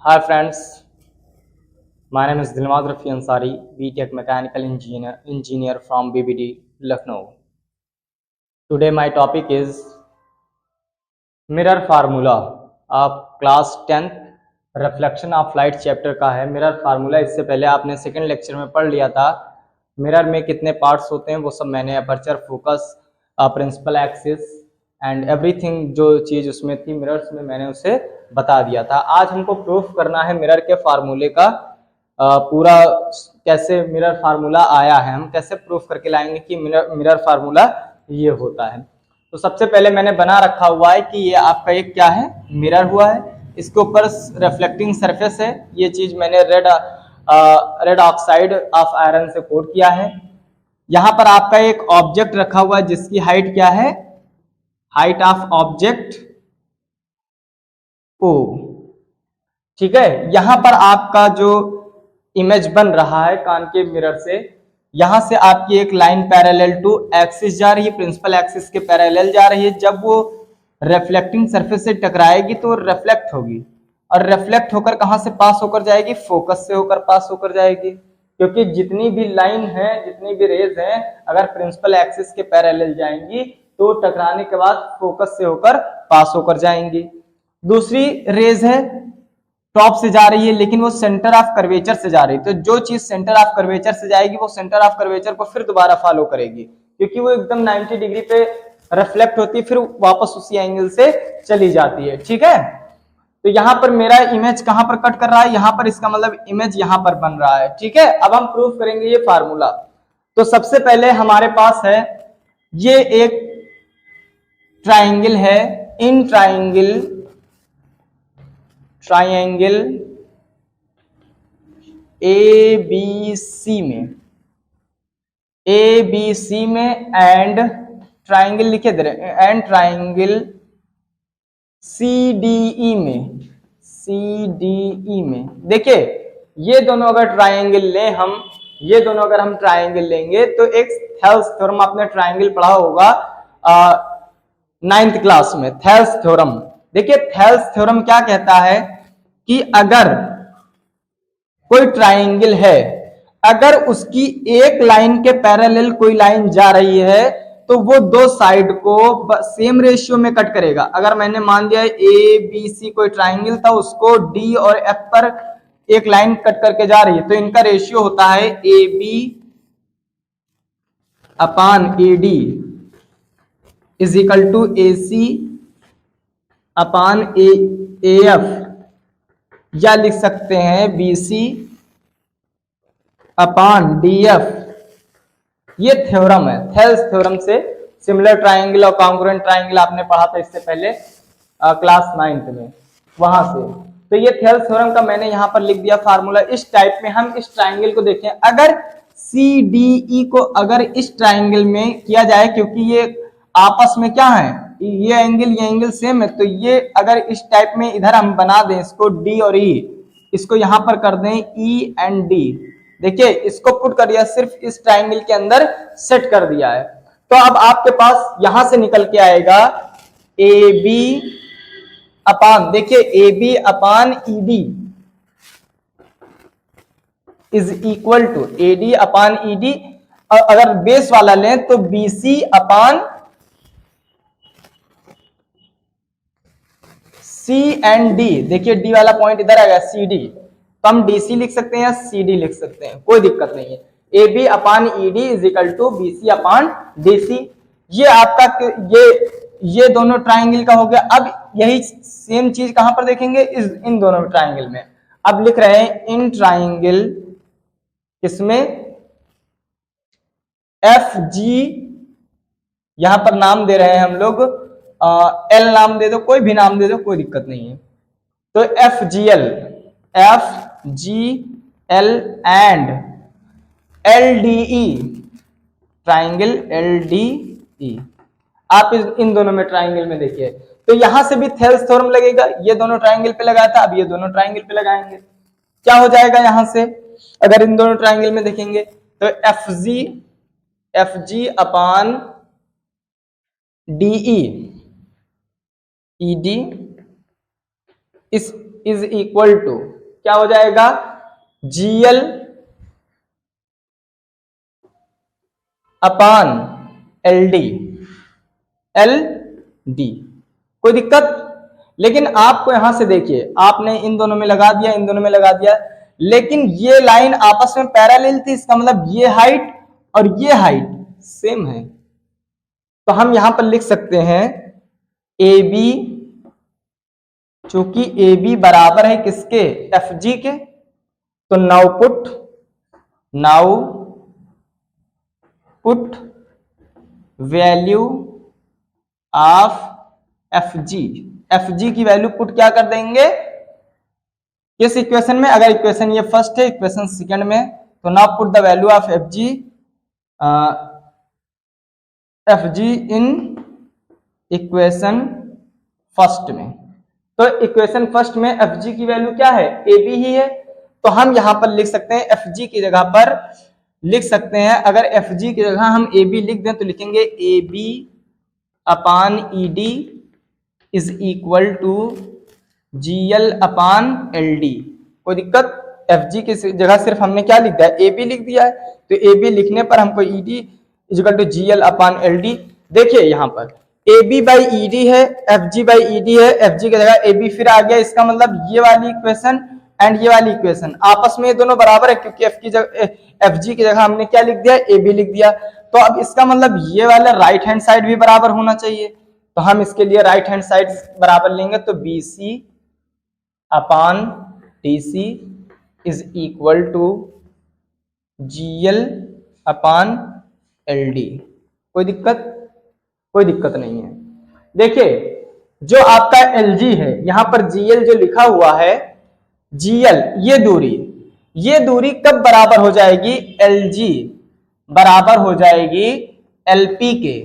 Hi friends, my name is Dilmad Rafi Ansari, BTech Mechanical Engineer from BBD, Lucknow. Today my topic is mirror formula आप class 10th reflection of light chapter का है। Mirror formula इससे पहले आपने second lecture में पढ़ लिया था। मिरर में कितने पार्ट्स होते हैं वो सब मैंने aperture, focus, principal axis and everything जो चीज़ उसमें थी मिरर्स में मैंने उसे बता दिया था। आज हमको प्रूफ करना है मिरर के फार्मूले का पूरा कैसे मिरर फार्मूला आया है, हम कैसे प्रूफ करके लाएंगे कि मिरर फार्मूला ये होता है। तो सबसे पहले मैंने बना रखा हुआ है कि ये आपका एक क्या है, मिरर हुआ है, इसके ऊपर रिफ्लेक्टिंग सरफेस है। ये चीज मैंने रेड ऑक्साइड ऑफ आयरन से कोट किया है। यहाँ पर आपका एक ऑब्जेक्ट रखा हुआ है जिसकी हाइट क्या है, हाइट ऑफ ऑब्जेक्ट ओ, ठीक है। यहाँ पर आपका जो इमेज बन रहा है कॉनकेव मिरर से, यहां से आपकी एक लाइन पैरेलल टू एक्सिस जा रही है, प्रिंसिपल एक्सिस के पैरेलल जा रही है। जब वो रिफ्लेक्टिंग सरफेस से टकराएगी तो रिफ्लेक्ट होगी, और रिफ्लेक्ट होकर कहां से पास होकर जाएगी, फोकस से होकर पास होकर जाएगी। क्योंकि जितनी भी लाइन है, जितनी भी रेज है, अगर प्रिंसिपल एक्सिस के पैरेलल जाएंगी तो टकराने के बाद फोकस से होकर पास होकर जाएंगी। दूसरी रेज है टॉप से जा रही है, लेकिन वो सेंटर ऑफ कर्वेचर से जा रही है। तो जो चीज सेंटर ऑफ कर्वेचर से जाएगी वो सेंटर ऑफ कर्वेचर को फिर दोबारा फॉलो करेगी, क्योंकि वो एकदम 90 डिग्री पे रिफ्लेक्ट होती है, फिर वापस उसी एंगल से चली जाती है। ठीक है, तो यहां पर मेरा इमेज कहां पर कट कर रहा है, यहां पर, इसका मतलब इमेज यहां पर बन रहा है। ठीक है, अब हम प्रूफ करेंगे ये फार्मूला। तो सबसे पहले हमारे पास है ये एक ट्राइंगल है, इन ट्राइंगल ABC में एंड ट्राइंगल लिखे दे रहे हैं, एंड ट्राइंगल CDE में देखिए, ये दोनों अगर ट्राइंगल लें हम, ये दोनों अगर हम ट्राइंगल लेंगे तो एक थेल्स थ्योरम आपने ट्राइंगल पढ़ा होगा 9th क्लास में, थेल्स थ्योरम। देखिए थेल्स थ्योरम क्या कहता है कि अगर कोई ट्राइंगल है, अगर उसकी एक लाइन के पैरेलल कोई लाइन जा रही है तो वो दो साइड को सेम रेशियो में कट करेगा। अगर मैंने मान लिया ABC कोई ट्राइंगल था, उसको D और F पर एक लाइन कट करके जा रही है, तो इनका रेशियो होता है AB upon AD is equal to AC upon AF, या लिख सकते हैं BC अपान DF। ये थ्योरम है, थेल्स थ्योरम से। सिमिलर ट्राइंगल और कॉन्ग्रुएंट ट्राइंगल आपने पढ़ा था इससे पहले क्लास 9th में, वहां से। तो ये थेल्स थ्योरम का मैंने यहां पर लिख दिया फार्मूला। इस टाइप में हम इस ट्राइंगल को देखें, अगर CDE को अगर इस ट्राइंगल में किया जाए, क्योंकि ये आपस में क्या है, ये एंगल सेम है, तो ये अगर इस टाइप में इधर हम बना दें इसको D और E, इसको यहां पर कर दें E एंड D, देखिए इसको पुट कर दिया, सिर्फ इस ट्राइंगल के अंदर सेट कर दिया है। तो अब आपके पास यहां से निकल के आएगा AB अपान, देखिए AB upon ED is equal to AD upon ED। अगर बेस वाला लें तो BC upon C and D, देखिए D वाला पॉइंट इधर आएगा CD, तो हम DC लिख सकते हैं या CD लिख सकते हैं, कोई दिक्कत नहीं है। AB upon ED is equal to BC upon DC। ये आपका ये दोनों ट्राइंगल का हो गया। अब यही सेम चीज कहां पर देखेंगे, इन दोनों ट्राइंगल में। अब लिख रहे हैं इन ट्राइंगल, किसमें, FG, यहां पर नाम दे रहे हैं हम लोग, L नाम दे दो, कोई भी नाम दे दो, कोई दिक्कत नहीं है। तो FGL and LDE, triangle LDE। आप इन दोनों में ट्राइंगल में देखिए, तो यहां से भी थेल्स थ्योरम लगेगा। ये दोनों ट्राइंगल पे लगाया था, अब ये दोनों ट्राइंगल पे लगाएंगे। क्या हो जाएगा यहां से, अगर इन दोनों ट्राइंगल में देखेंगे तो FG upon DE ED is equal to क्या हो जाएगा, GL अपान LD, LD। कोई दिक्कत? लेकिन आपको यहां से देखिए, आपने इन दोनों में लगा दिया, इन दोनों में लगा दिया, लेकिन ये लाइन आपस में पैरेलल थी, इसका मतलब ये हाइट और ये हाइट सेम है। तो हम यहां पर लिख सकते हैं AB, चूंकि AB बराबर है किसके, FG के, तो now put value of FG की वैल्यू पुट क्या कर देंगे किस इक्वेशन में, अगर इक्वेशन ये फर्स्ट है, इक्वेशन सेकंड में, तो now put the value of FG in equation first में। तो इक्वेशन फर्स्ट में FG की वैल्यू क्या है, AB ही है, तो हम यहां पर लिख सकते हैं FG की जगह पर लिख सकते हैं, अगर FG की जगह हम AB लिख दें तो लिखेंगे AB upon ED is equal to GL upon LD। कोई दिक्कत? FG की जगह सिर्फ हमने क्या लिख दिया, AB लिख दिया है, तो AB लिखने पर हमको ED is equal to GL upon LD। देखिए यहां पर AB बाई ED है, FG बाई ED है, FG की जगह AB फिर आ गया, इसका मतलब ये वाली इक्वेशन एंड ये वाली इक्वेशन आपस में ये दोनों बराबर है, क्योंकि FG की जगह हमने क्या लिख दिया, AB लिख दिया। तो अब इसका मतलब ये वाला राइट हैंड साइड भी बराबर होना चाहिए, तो हम इसके लिए राइट हैंड साइड बराबर लेंगे, तो BC upon DC is equal to GL upon LD। कोई दिक्कत? कोई दिक्कत नहीं है। देखिए जो आपका LG है, यहां पर GL जो लिखा हुआ है, GL ये दूरी कब बराबर हो जाएगी, LG बराबर हो जाएगी LP के,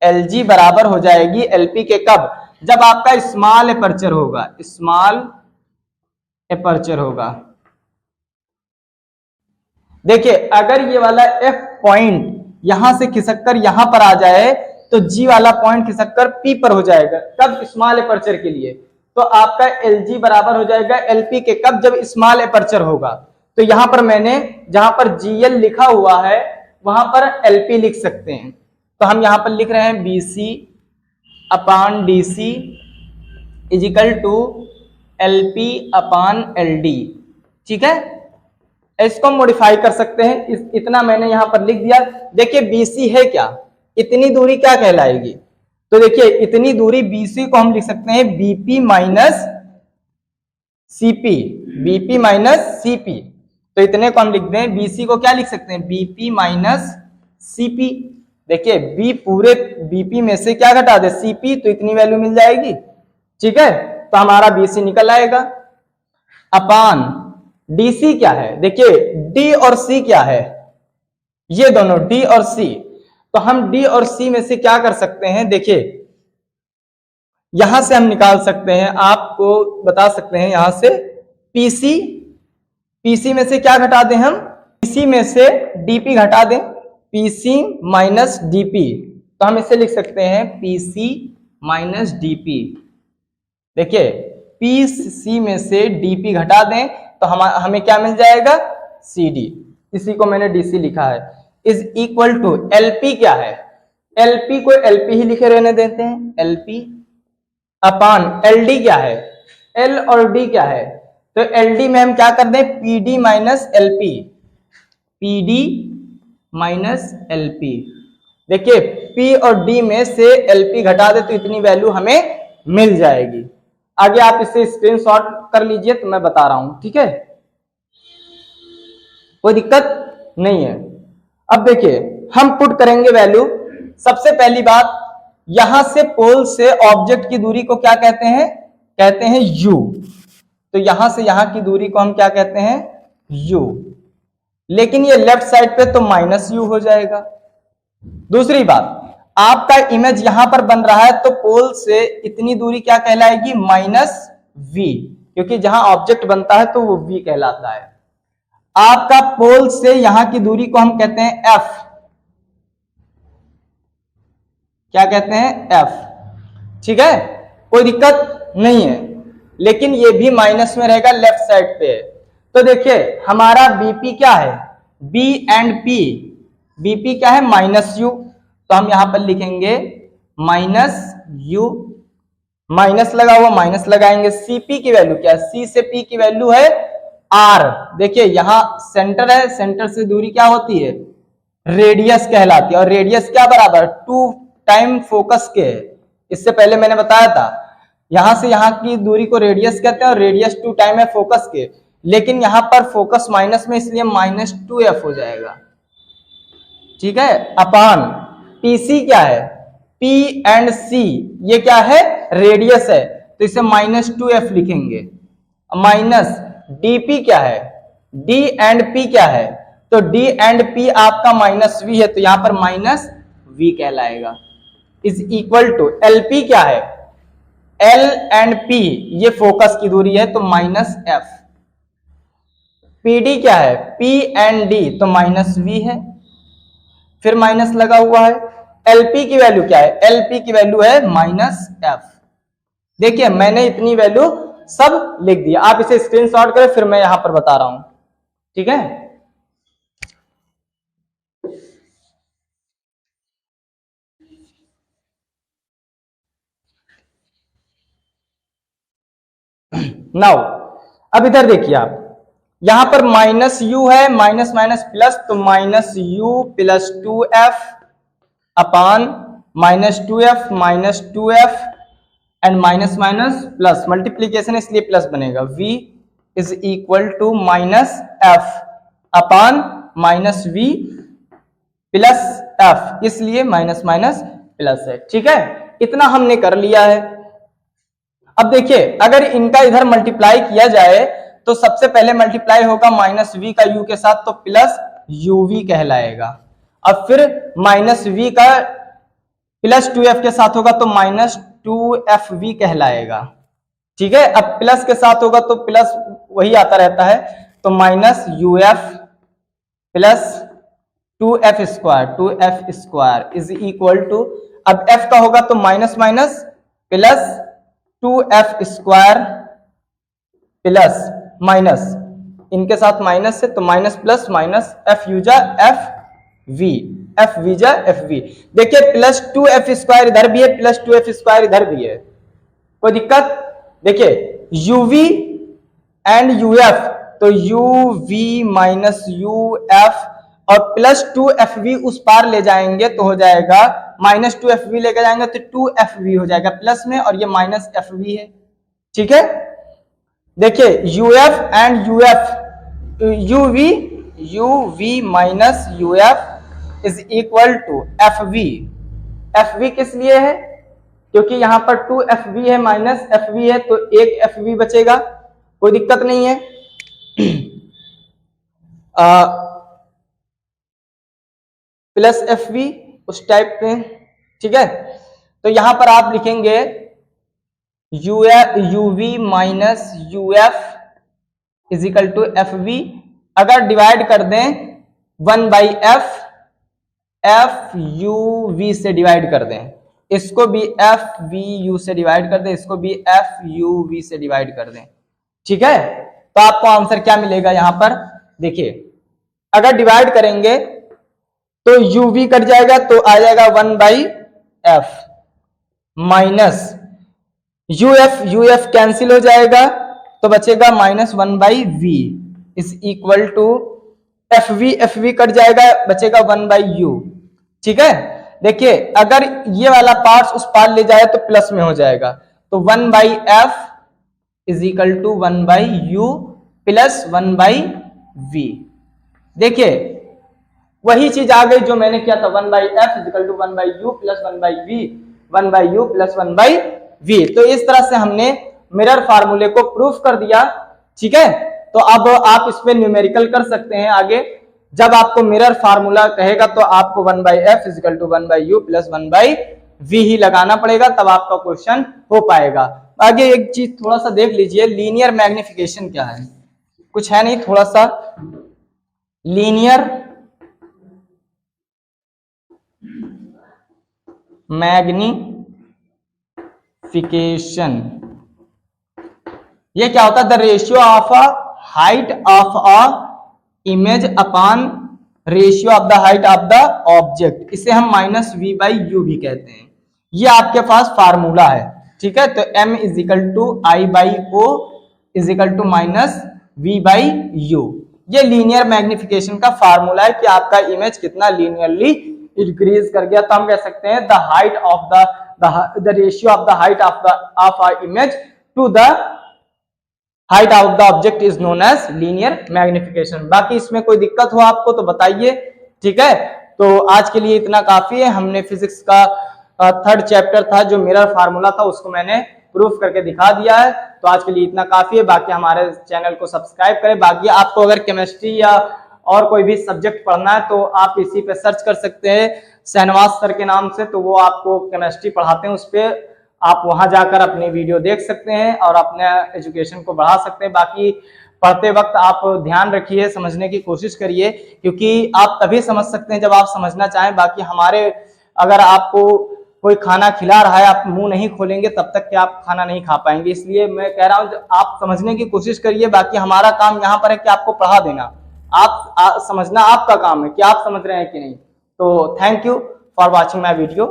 LG बराबर हो जाएगी LP के कब, जब आपका स्मॉल एपर्चर होगा, स्मॉल एपर्चर होगा। देखिए अगर ये वाला F पॉइंट यहां से खिसक कर यहां पर आ जाए तो G वाला पॉइंट खिसक कर P पर हो जाएगा, कब, स्मॉल एपर्चर के लिए। तो आपका LG बराबर हो जाएगा LP के कब, जब स्मॉल एपर्चर होगा। तो यहां पर मैंने जहां पर GL लिखा हुआ है वहां पर LP लिख सकते हैं, तो हम यहां पर लिख रहे हैं BC upon DC is equal to LP upon LD। ठीक है, इसको मॉडिफाई कर सकते हैं, इतना मैंने यहां पर लिख दिया। देखिए BC है क्या, इतनी दूरी क्या कहलाएगी, तो देखिए इतनी दूरी BC को हम लिख सकते हैं BP minus CP, BP minus CP। तो इतने को हम लिख दें, BC को क्या लिख सकते हैं, BP माइनस CP। देखिए B पूरे BP में से क्या घटा दे, CP, तो इतनी वैल्यू मिल जाएगी। ठीक है, तो हमारा BC निकल आएगा। अपान DC क्या है, देखिए D और C क्या है, ये दोनों D और C, तो हम D और C में से क्या कर सकते हैं, देखिए यहां से हम निकाल सकते हैं, आपको बता सकते हैं यहां से PC में से क्या घटा दें हम, PC में से DP घटा दें, PC माइनस DP, तो हम इसे लिख सकते हैं PC माइनस DP। देखिए PC में से DP घटा दें तो हमें क्या मिल जाएगा, CD, इसी को मैंने DC लिखा है, इज इक्वल टू LP क्या है, LP को LP ही लिखे रहने देते हैं, LP अपान LD क्या है, L और D क्या है, तो LD में हम क्या कर दें, PD minus LP, PD minus LP। देखिए P और D में से LP घटा दे तो इतनी वैल्यू हमें मिल जाएगी। आगे आप इसे स्क्रीनशॉट कर लीजिए, तो मैं बता रहा हूं, ठीक है, कोई दिक्कत नहीं है। अब देखिए हम पुट करेंगे वैल्यू। सबसे पहली बात, यहां से पोल से ऑब्जेक्ट की दूरी को क्या कहते हैं U, तो यहां से यहां की दूरी को हम क्या कहते हैं, U, लेकिन ये लेफ्ट साइड पे तो माइनस U हो जाएगा। दूसरी बात, आपका इमेज यहां पर बन रहा है तो पोल से इतनी दूरी क्या कहलाएगी, माइनस V, क्योंकि जहां ऑब्जेक्ट बनता है तो वो V कहलाता है। आपका पोल से यहां की दूरी को हम कहते हैं F, क्या कहते हैं, F। ठीक है, कोई दिक्कत नहीं है, लेकिन ये भी माइनस में रहेगा, लेफ्ट साइड पे है, तो देखिए हमारा बीपी क्या है, बी एंड पी, बीपी क्या है माइनस यू, तो हम यहां पर लिखेंगे माइनस यू, माइनस लगा हुआ माइनस लगाएंगे। सीपी की वैल्यू क्या है, सी से पी की वैल्यू है आर। देखिए यहां सेंटर है, सेंटर से दूरी क्या होती है, रेडियस कहलाती है, और रेडियस क्या बराबर, 2 टाइम फोकस के। इससे पहले मैंने बताया था यहां से यहां की दूरी को रेडियस कहते हैं, और रेडियस 2 टाइम है फोकस के, लेकिन यहां पर फोकस माइनस में, इसलिए -2f हो जाएगा, ठीक है, अपान पीसी क्या है, पी एंड सी ये क्या है, रेडियस है, तो इसे -2f लिखेंगे। माइनस डीपी क्या है, डी एंड पी क्या है, तो डी एंड पी आपका -v है, तो यहां पर -v कहलाएगा, इज इक्वल टू एलपी क्या है, एल एंड पी ये फोकस की दूरी है, तो -f। पीडी क्या है, पी एंड डी तो -v है, फिर माइनस लगा हुआ है। एलपी की वैल्यू क्या है, एलपी की वैल्यू है -f। देखिए मैंने इतनी वैल्यू सब लिख दिया, आप इसे स्क्रीनशॉट करें, फिर मैं यहां पर बता रहा हूं, ठीक है। नाउ अब इधर देखिए आप, यहां पर -u है, माइनस माइनस प्लस, तो -u plus 2f upon -2f and minus minus plus, multiplication इसलिए प्लस बनेगा, v is equal to -f upon -v plus f, इसलिए माइनस माइनस प्लस है, ठीक है, इतना हमने कर लिया है। अब देखिए अगर इनका इधर मल्टीप्लाई किया जाए तो सबसे पहले मल्टीप्लाई होगा -v का u के साथ, तो प्लस uv कहलाएगा, अब फिर -v का प्लस 2f के साथ होगा तो -2fv कहलाएगा, ठीक है। अब प्लस के साथ होगा तो प्लस वही आता रहता है, तो -uf plus 2f square is equal to, अब f का होगा तो minus minus plus 2f square plus minus, इनके साथ माइनस है तो माइनस प्लस माइनस एफ यूजा एफ वी, एफ वीजा एफ वी। देखिए प्लस 2f स्क्वायर इधर भी है, प्लस 2f स्क्वायर इधर भी है, कोई दिक्कत। देखिए uv एंड uf, तो uv माइनस uf और प्लस 2fv उस पार ले जाएंगे तो हो जाएगा, -2fv लेकर जाएंगे तो 2fv हो जाएगा प्लस में, और ये -fv है, ठीक है। देखिए uf and uv minus uf is equal to fv। fv किस लिए है, क्योंकि यहां पर 2fv है माइनस fv है, तो एक fv बचेगा, कोई दिक्कत नहीं है। प्लस fv उस टाइप में, ठीक है। तो यहां पर आप लिखेंगे uv minus uf is equal to fv, अगर डिवाइड कर दें 1/f, fuv से डिवाइड कर दें, इसको भी fvu से डिवाइड कर दें, इसको भी fuv से डिवाइड कर दें, ठीक है। तो आपको आंसर क्या मिलेगा यहां पर, देखिए अगर डिवाइड करेंगे तो uv कट जाएगा तो आ जाएगा 1/f माइनस uf कैंसिल हो जाएगा तो बचेगा -1/v is equal to fv cut जाएगा बचेगा 1/u, ठीक है। देखिए अगर ये वाला पार्ट उस पार ले जाए तो प्लस में हो जाएगा, तो 1/f is equal to 1/u plus 1/v। देखिए वही चीज आ गई जो मैंने किया था, 1/f is equal to 1/u plus 1/v, 1/u plus 1/v। तो इस तरह से हमने मिरर फार्मूले को प्रूफ कर दिया, ठीक है। तो अब आप इसमें न्यूमेरिकल कर सकते हैं आगे, जब आपको मिरर फार्मूला कहेगा तो आपको 1/f is equal to 1/u plus 1/v ही लगाना पड़ेगा, तब आपका क्वेश्चन हो पाएगा। आगे एक चीज थोड़ा सा देख लीजिए, लीनियर मैग्निफिकेशन क्या है, कुछ है नहीं, थोड़ा सा लीनियर मैग्निफिकेशन, ये क्या होता है, the ratio of a height of a image upon ratio of the height of the object, इसे हम माइनस वी बाई यू भी कहते हैं। ये आपके पास फार्मूला है, ठीक है। तो m is equal to I by O is equal to minus V by U. ये लीनियर मैग्निफिकेशन का फार्मूला है कि आपका इमेज कितना लीनियरली इंक्रीज कर गया। तो हम कह सकते हैं the height of the ratio of the height of a image to the height of the object is known as linear magnification. बाकी इसमें कोई दिक्कत हो आपको तो बताइए, ठीक है। तो आज के लिए इतना काफी है। हमने फिजिक्स का थर्ड चैप्टर था जो मिरर फार्मूला था, उसको मैंने प्रूफ करके दिखा दिया है। तो आज के लिए इतना काफी है। बाकी हमारे चैनल को सब्सक्राइब करें। बाकी आपको अगर केमिस्ट्री या और कोई भी सब्जेक्ट पढ़ना है तो आप इसी पे सर्च कर सकते हैं, शहनवाज सर के नाम से। तो वो आपको केमिस्ट्री पढ़ाते हैं, उस पर आप वहां जाकर अपनी वीडियो देख सकते हैं और अपने एजुकेशन को बढ़ा सकते हैं। बाकी पढ़ते वक्त आप ध्यान रखिए, समझने की कोशिश करिए, क्योंकि आप तभी समझ सकते हैं जब आप समझना चाहें। बाकी हमारे अगर आपको कोई खाना खिला रहा है, आप मुंह नहीं खोलेंगे तब तक कि आप खाना नहीं खा पाएंगे। इसलिए मैं कह रहा हूं आप समझने की कोशिश करिए। बाकी हमारा काम यहाँ पर है कि आपको पढ़ा देना, आप समझना आपका काम है कि आप समझ रहे हैं कि नहीं। तो thank you for watching my video.